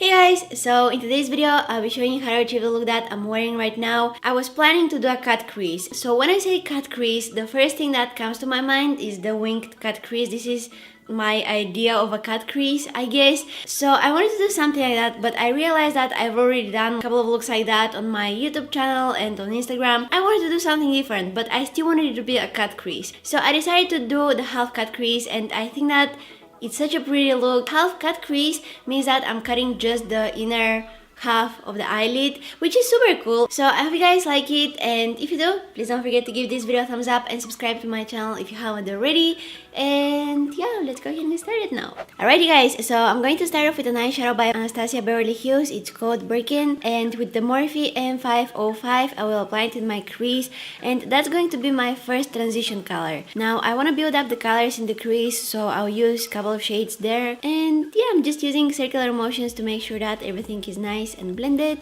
Hey guys, so in today's video I'll be showing you how to achieve the look that I'm wearing right now. I was planning to do a cut crease. So when I say cut crease, the first thing that comes to my mind is the winged cut crease. This is my idea of a cut crease, I guess. So I wanted to do something like that, but I realized that I've already done a couple of looks like that on my YouTube channel and on Instagram. I wanted to do something different, but I still wanted it to be a cut crease. So I decided to do the half cut crease, and I think that it's such a pretty look. Half cut crease means that I'm cutting just the inner half of the eyelid, which is super cool. So I hope you guys like it, and if you do, please don't forget to give this video a thumbs up and subscribe to my channel if you haven't already. And yeah, let's go ahead and get started now. Alrighty guys, so I'm going to start off with an eyeshadow by Anastasia Beverly. It's called Birkin, and with the Morphe M505 I will apply it in my crease, and that's going to be my first transition color. Now I want to build up the colors in the crease, so I'll use a couple of shades there, and yeah, I'm just using circular motions to make sure that everything is nice and blended.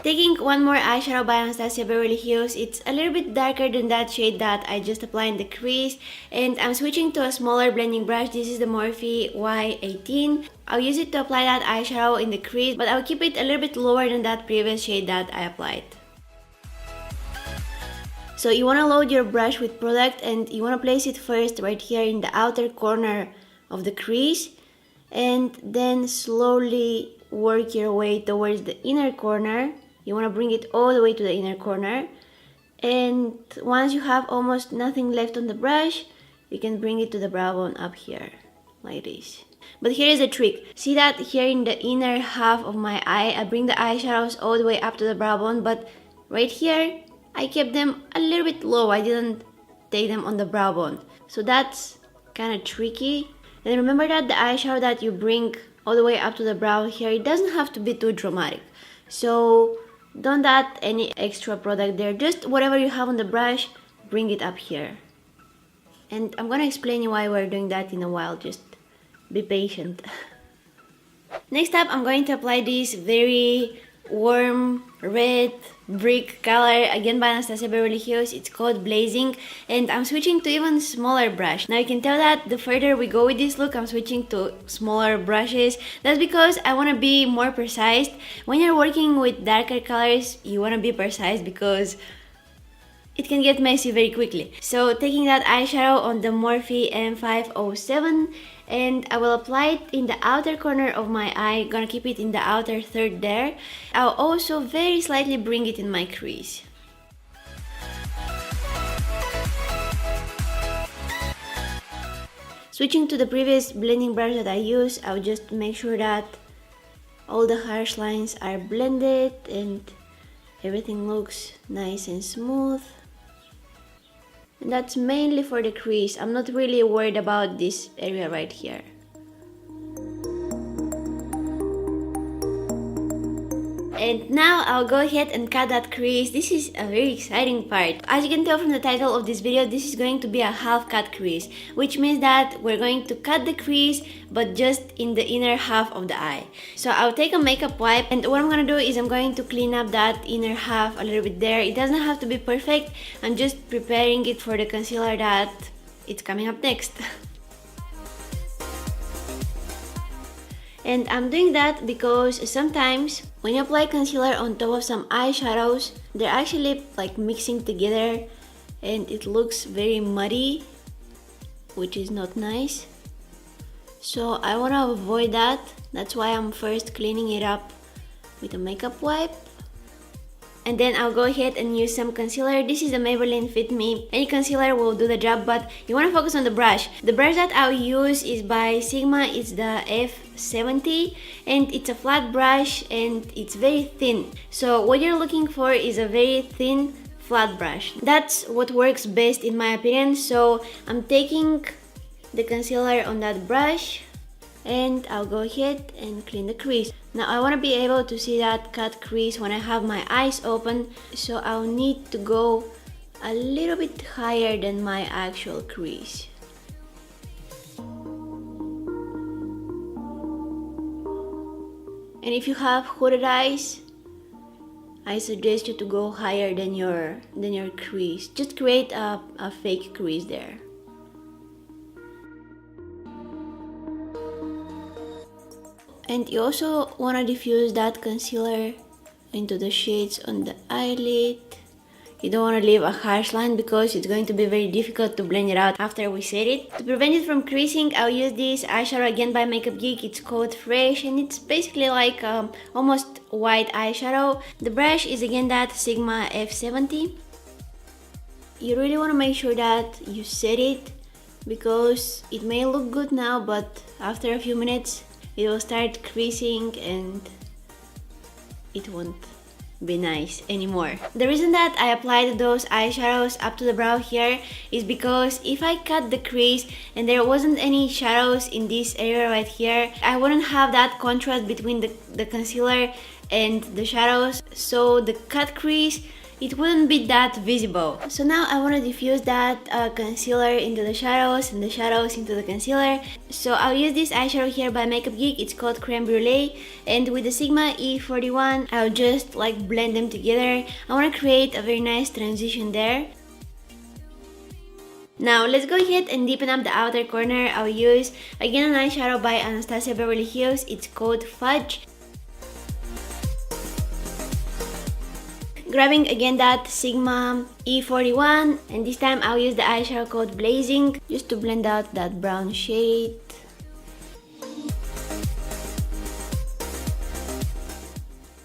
Taking one more eyeshadow by Anastasia Beverly Hills. It's a little bit darker than that shade that I just applied in the crease, and I'm switching to a smaller blending brush. This is the Morphe Y18. I'll use it to apply that eyeshadow in the crease, but I'll keep it a little bit lower than that previous shade that I applied. So you want to load your brush with product, and you want to place it first right here in the outer corner of the crease, and then slowly work your way towards the inner corner. You want to bring it all the way to the inner corner, and once you have almost nothing left on the brush, you can bring it to the brow bone up here, like this. But here is the trick. See that here in the inner half of my eye, I bring the eyeshadows all the way up to the brow bone, but right here, I kept them a little bit low. I didn't take them on the brow bone. So that's kind of tricky. And remember that the eyeshadow that you bring all the way up to the brow here, it doesn't have to be too dramatic. So don't add any extra product there. Just whatever you have on the brush, bring it up here. And I'm gonna explain you why we're doing that in a while. Just be patient. Next up, I'm going to apply this very warm red brick color, again by Anastasia Beverly Hills. It's called Blazing, and I'm switching to even smaller brush. Now you can tell that the further we go with this look, I'm switching to smaller brushes. That's because I want to be more precise. When you're working with darker colors, you want to be precise because it can get messy very quickly. So taking that eyeshadow on the Morphe M507, and I will apply it in the outer corner of my eye. Gonna keep it in the outer third there. I'll also very slightly bring it in my crease. Switching to the previous blending brush that I used, I'll just make sure that all the harsh lines are blended and everything looks nice and smooth. And that's mainly for the crease. I'm not really worried about this area right here. And now I'll go ahead and cut that crease. This is a very exciting part. As you can tell from the title of this video, this is going to be a half cut crease, which means that we're going to cut the crease but just in the inner half of the eye. So I'll take a makeup wipe, and what I'm gonna do is I'm going to clean up that inner half a little bit there. It doesn't have to be perfect. I'm just preparing it for the concealer that it's coming up next. And I'm doing that because sometimes when you apply concealer on top of some eyeshadows, they're actually like mixing together and it looks very muddy, which is not nice. So I want to avoid that. That's why I'm first cleaning it up with a makeup wipe. And then I'll go ahead and use some concealer. This is the Maybelline Fit Me. Any concealer will do the job, but you want to focus on the brush. The brush that I'll use is by Sigma. It's the F70, and it's a flat brush and it's very thin. So what you're looking for is a very thin, flat brush. That's what works best in my opinion. So I'm taking the concealer on that brush, and I'll go ahead and clean the crease. Now I want to be able to see that cut crease when I have my eyes open, so I'll need to go a little bit higher than my actual crease. And if you have hooded eyes, I suggest you to go higher than your crease. Just create a fake crease there. And you also want to diffuse that concealer into the shades on the eyelid. You don't want to leave a harsh line because it's going to be very difficult to blend it out after we set it. To prevent it from creasing, I'll use this eyeshadow again by MakeupGeek. It's called Fresh and it's basically like almost white eyeshadow. The brush is again that Sigma F70. You really want to make sure that you set it because it may look good now, but after a few minutes it will start creasing and it won't be nice anymore. The reason that I applied those eyeshadows up to the brow here is because if I cut the crease and there wasn't any shadows in this area right here, I wouldn't have that contrast between the concealer and the shadows, so the cut crease, it wouldn't be that visible. So now I want to diffuse that concealer into the shadows and the shadows into the concealer. So I'll use this eyeshadow here by MakeupGeek. It's called Creme Brulee, and with the Sigma E41 I'll just like blend them together. I want to create a very nice transition there. Now let's go ahead and deepen up the outer corner. I'll use again an eyeshadow by Anastasia Beverly Hills. It's called Fudge. Grabbing again that Sigma E41, and this time I'll use the eyeshadow called Blazing just to blend out that brown shade.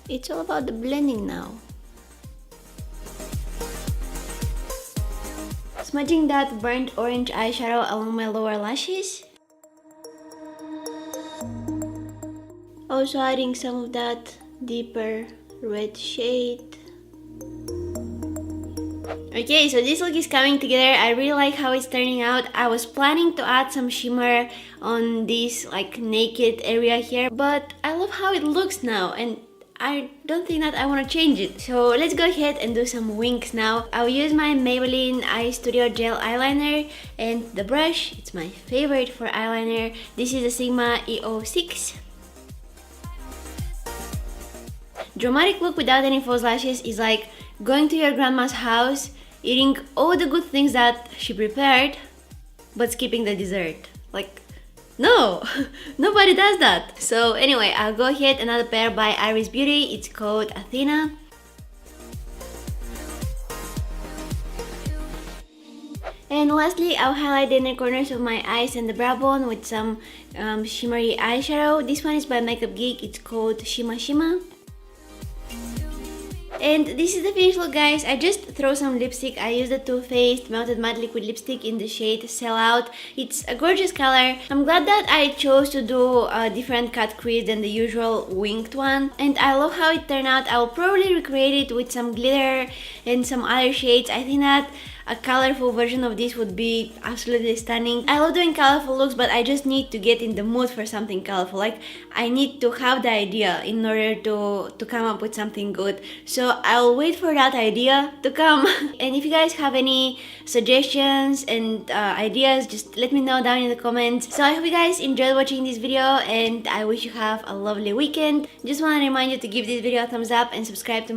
It's all about the blending now. Smudging that burnt orange eyeshadow along my lower lashes. Also adding some of that deeper red shade. Okay, so this look is coming together. I really like how it's turning out. I was planning to add some shimmer on this like naked area here, but I love how it looks now and I don't think that I want to change it. So let's go ahead and do some wings now. I'll use my Maybelline Eye Studio Gel eyeliner and the brush. It's my favorite for eyeliner. This is the Sigma E06. Dramatic look without any false lashes is like going to your grandma's house, eating all the good things that she prepared, but skipping the dessert. Like, no, nobody does that. So anyway, I'll go ahead another pair by Eyeris Beauty. It's called Athena. And lastly, I'll highlight the inner corners of my eyes and the brow bone with some shimmery eyeshadow. This one is by MakeupGeek. It's called Shimma. And this is the finished look, guys. I just throw some lipstick. I used the Too Faced Melted Matte Liquid Lipstick in the shade Sell Out. It's a gorgeous color. I'm glad that I chose to do a different cut crease than the usual winged one. And I love how it turned out. I'll probably recreate it with some glitter and some other shades. I think that a colorful version of this would be absolutely stunning. I love doing colorful looks, but I just need to get in the mood for something colorful. Like, I need to have the idea in order to come up with something good. So I'll wait for that idea to come. And if you guys have any suggestions and ideas, just let me know down in the comments. So I hope you guys enjoyed watching this video and I wish you have a lovely weekend. Just want to remind you to give this video a thumbs up and subscribe to